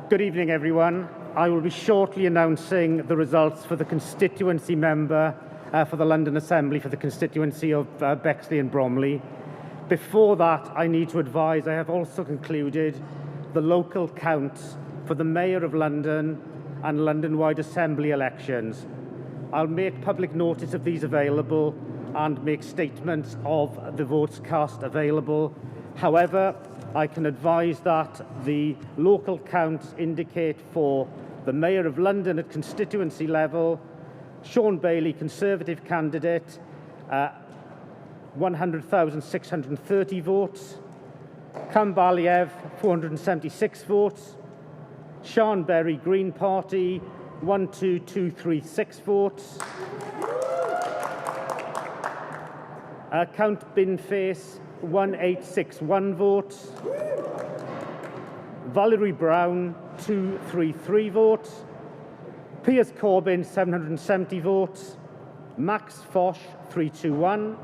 Good evening, everyone. I will be shortly announcing the results for the constituency member for the London Assembly for the constituency of Bexley and Bromley. Before that, I need to advise I have also concluded the local counts for the Mayor of London and London-wide Assembly elections. I'll make public notice of these available and make statements of the votes cast available. However, I can advise that the local counts indicate for the Mayor of London at constituency level, Sean Bailey, Conservative candidate, 100,630 votes. Kam Baliev, 476 votes. Sean Berry, Green Party, 12236 votes. Count Binface, 1861 votes. Valerie Brown, 233 votes. Piers Corbyn, 770 votes. Max Fosh, 321.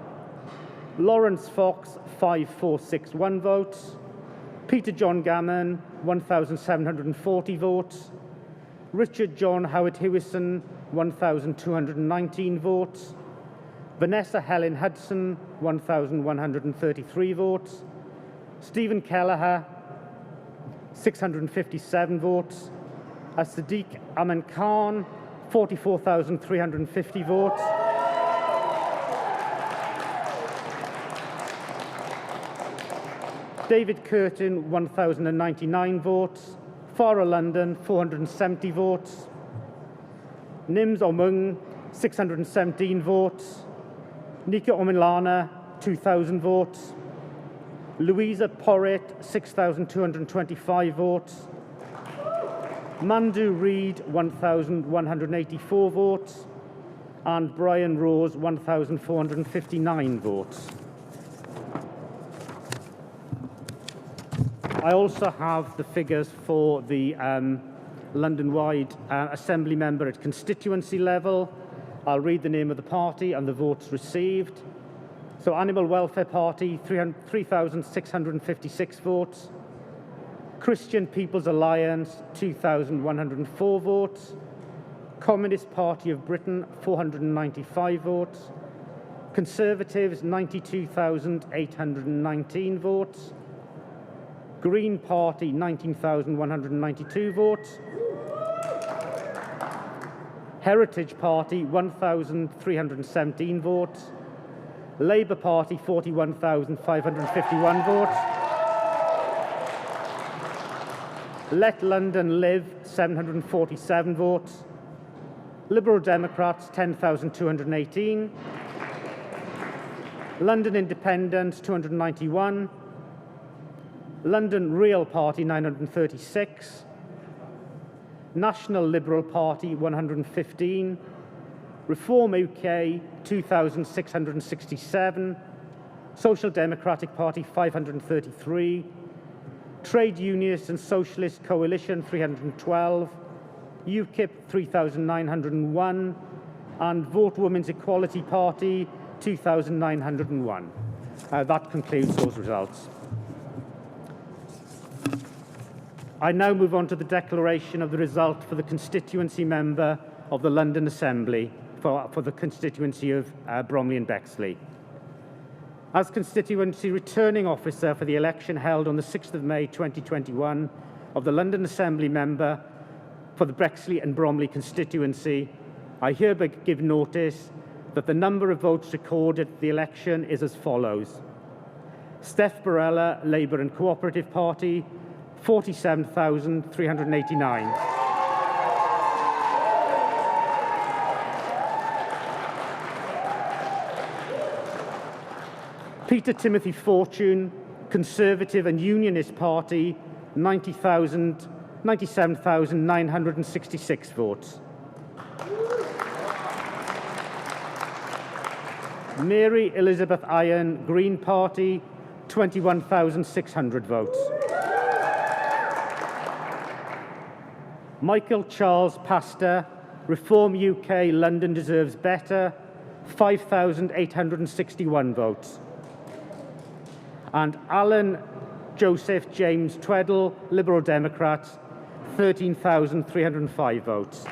Lawrence Fox, 5461 votes. Peter John Gammon, 1,740 votes. Richard John Howard Hewison, 1,219 votes. Vanessa Helen Hudson, 1,133 votes. Stephen Kelleher, 657 votes. As-Sadiq Aman Khan, 44,350 votes. David Curtin, 1,099 votes. Farah London, 470 votes. Nims Omung, 617 votes. Nika Omilana, 2,000 votes. Louisa Porritt, 6,225 votes. Mandu Reid, 1,184 votes. And Brian Rose, 1,459 votes. I also have the figures for the London-wide Assembly member at constituency level. I'll read the name of the party and the votes received. So Animal Welfare Party, 3,656 votes. Christian People's Alliance, 2,104 votes. Communist Party of Britain, 495 votes. Conservatives, 92,819 votes. Green Party, 19,192 votes. Heritage Party, 1,317 votes. Labour Party, 41,551 votes. Let London Live, 747 votes. Liberal Democrats, 10,218. London Independents, 291. London Real Party, 936. National Liberal Party, 115. Reform UK, 2,667. Social Democratic Party, 533. Trade Unionist and Socialist Coalition, 312. UKIP, 3,901. And Vote Women's Equality Party, 2,901. That concludes those results. I now move on to the declaration of the result for the constituency member of the London Assembly for the constituency of Bromley and Bexley. As constituency returning officer for the election held on the 6th of May 2021 of the London Assembly member for the Bexley and Bromley constituency, I hereby give notice that the number of votes recorded at the election is as follows. Steph Barella, Labour and Cooperative Party, 47,389. Peter Timothy Fortune, Conservative and Unionist Party, 97,966 votes. Mary Elizabeth Iron, Green Party, 21,600 votes. Michael Charles Pastor, Reform UK, London Deserves Better, 5,861 votes. And Alan Joseph James Tweddle, Liberal Democrats, 13,305 votes.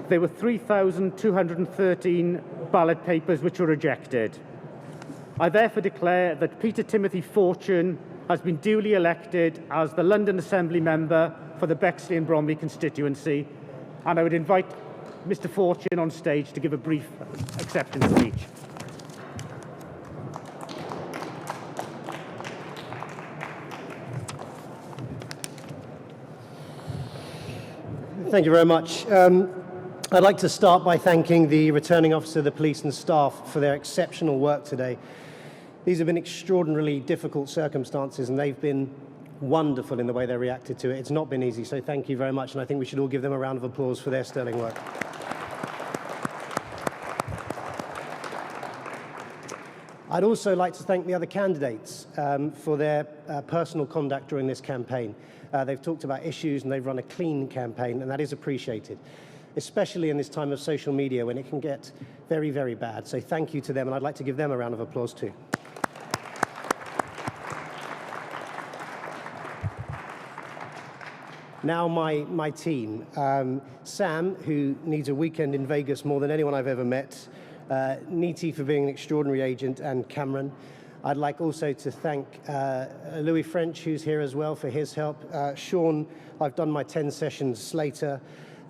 There were 3,213 ballot papers which were rejected. I therefore declare that Peter Timothy Fortune has been duly elected as the London Assembly member for the Bexley and Bromley constituency, and I would invite Mr. Fortune on stage to give a brief acceptance speech. Thank you very much. I'd like to start by thanking the returning officer, the police and staff for their exceptional work today. These have been extraordinarily difficult circumstances and they've been wonderful in the way they reacted to it. It's not been easy, so thank you very much, and I think we should all give them a round of applause for their sterling work. I'd also like to thank the other candidates for their personal conduct during this campaign. They've talked about issues and they've run a clean campaign, and that is appreciated, especially in this time of social media when it can get very, very bad. So thank you to them, and I'd like to give them a round of applause too. Now my team. Sam, who needs a weekend in Vegas more than anyone I've ever met. Niti for being an extraordinary agent, and Cameron. I'd like also to thank Louis French, who's here as well, for his help. Sean, I've done my 10 sessions, Slater,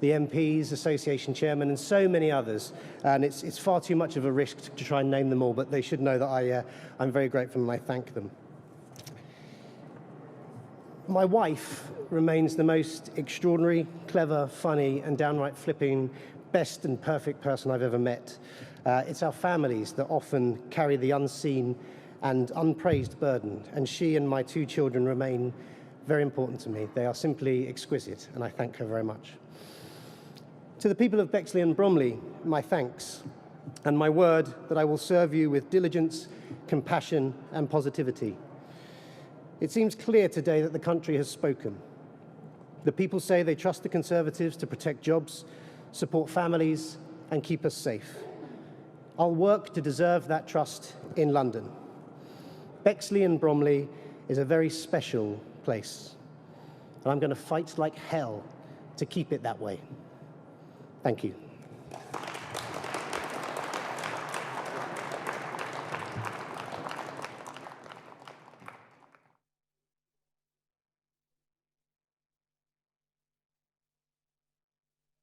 the MPs, association chairman, and so many others. And it's far too much of a risk to try and name them all, but they should know that I'm very grateful and I thank them. My wife remains the most extraordinary, clever, funny, and downright flipping, best and perfect person I've ever met. It's our families that often carry the unseen and unpraised burden, and she and my 2 children remain very important to me. They are simply exquisite, and I thank her very much. To the people of Bexley and Bromley, my thanks, and my word that I will serve you with diligence, compassion, and positivity. It seems clear today that the country has spoken. The people say they trust the Conservatives to protect jobs, support families, and keep us safe. I'll work to deserve that trust in London. Bexley and Bromley is a very special place, and I'm going to fight like hell to keep it that way. Thank you.